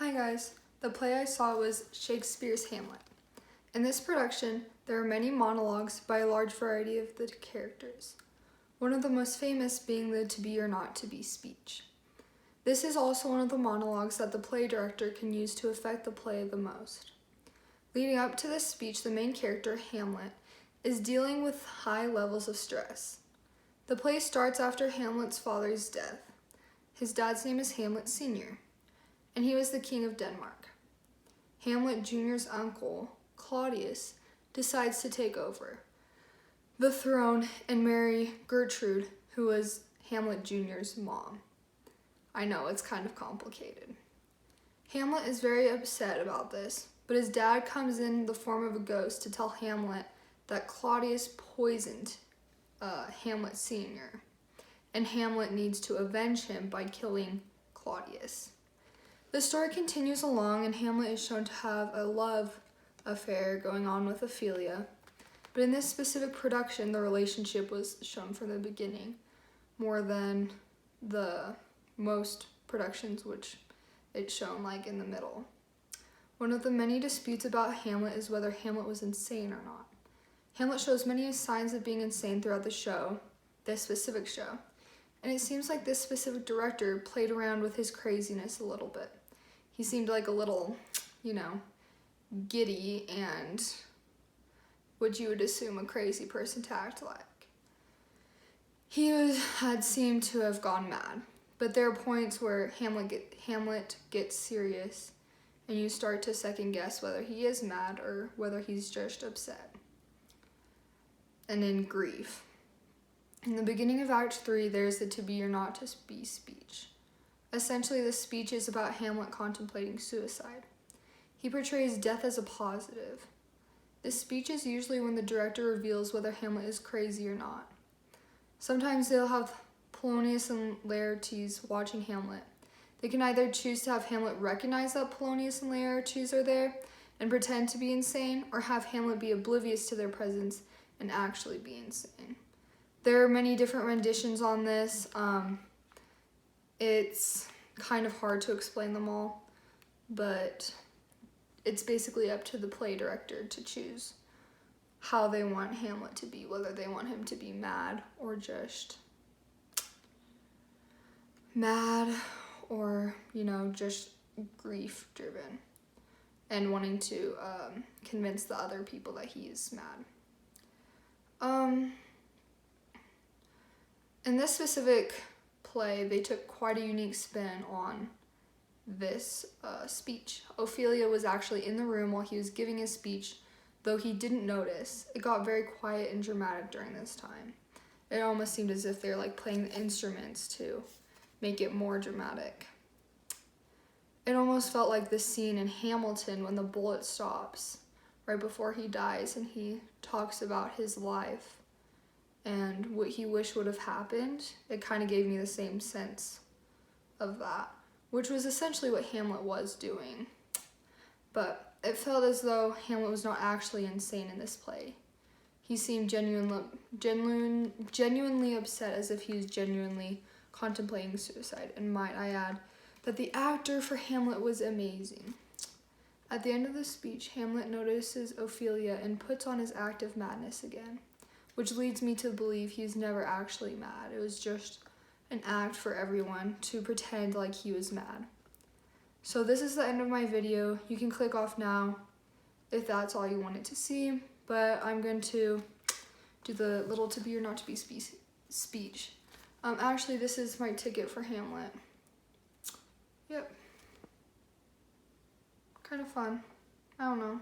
Hi guys, the play I saw was Shakespeare's Hamlet. In this production, there are many monologues by a large variety of the characters, one of the most famous being the to be or not to be speech. This is also one of the monologues that the play director can use to affect the play the most. Leading up to this speech, the main character, Hamlet, is dealing with high levels of stress. The play starts after Hamlet's father's death. His dad's name is Hamlet Sr., and he was the king of Denmark. Hamlet Jr.'s uncle, Claudius, decides to take over the throne and marry Gertrude, who was Hamlet Jr.'s mom. I know, it's kind of complicated. Hamlet is very upset about this, but his dad comes in the form of a ghost to tell Hamlet that Claudius poisoned Hamlet Sr., and Hamlet needs to avenge him by killing Claudius. The story continues along, and Hamlet is shown to have a love affair going on with Ophelia, but in this specific production, the relationship was shown from the beginning more than the most productions which it's shown like in the middle. One of the many disputes about Hamlet is whether Hamlet was insane or not. Hamlet shows many signs of being insane throughout the show, this specific show, and it seems like this specific director played around with his craziness a little bit. He seemed like a little, giddy and what you would assume a crazy person to act like. He had seemed to have gone mad, but there are points where Hamlet gets serious and you start to second guess whether he is mad or whether he's just upset and in grief. In the beginning of Act 3, there's the to be or not to be speech. Essentially, the speech is about Hamlet contemplating suicide. He portrays death as a positive. This speech is usually when the director reveals whether Hamlet is crazy or not. Sometimes they'll have Polonius and Laertes watching Hamlet. They can either choose to have Hamlet recognize that Polonius and Laertes are there and pretend to be insane, or have Hamlet be oblivious to their presence and actually be insane. There are many different renditions on this. It's kind of hard to explain them all, but it's basically up to the play director to choose how they want Hamlet to be, whether they want him to be mad or just mad or, just grief driven and wanting to convince the other people that he is mad. In this specific play, they took quite a unique spin on this speech. Ophelia was actually in the room while he was giving his speech, though he didn't notice. It got very quiet and dramatic during this time. It almost seemed as if they were playing the instruments to make it more dramatic. It almost felt like the scene in Hamilton when the bullet stops right before he dies and he talks about his life and what he wished would have happened. It kind of gave me the same sense of that, which was essentially what Hamlet was doing. But it felt as though Hamlet was not actually insane in this play. He seemed genuinely upset, as if he was genuinely contemplating suicide. And might I add that the actor for Hamlet was amazing. At the end of the speech, Hamlet notices Ophelia and puts on his act of madness again, which leads me to believe he's never actually mad. It was just an act for everyone to pretend like he was mad. So this is the end of my video. You can click off now if that's all you wanted to see, but I'm going to do the little to be or not to be speech. Actually, this is my ticket for Hamlet. Yep. Kind of fun. I don't know.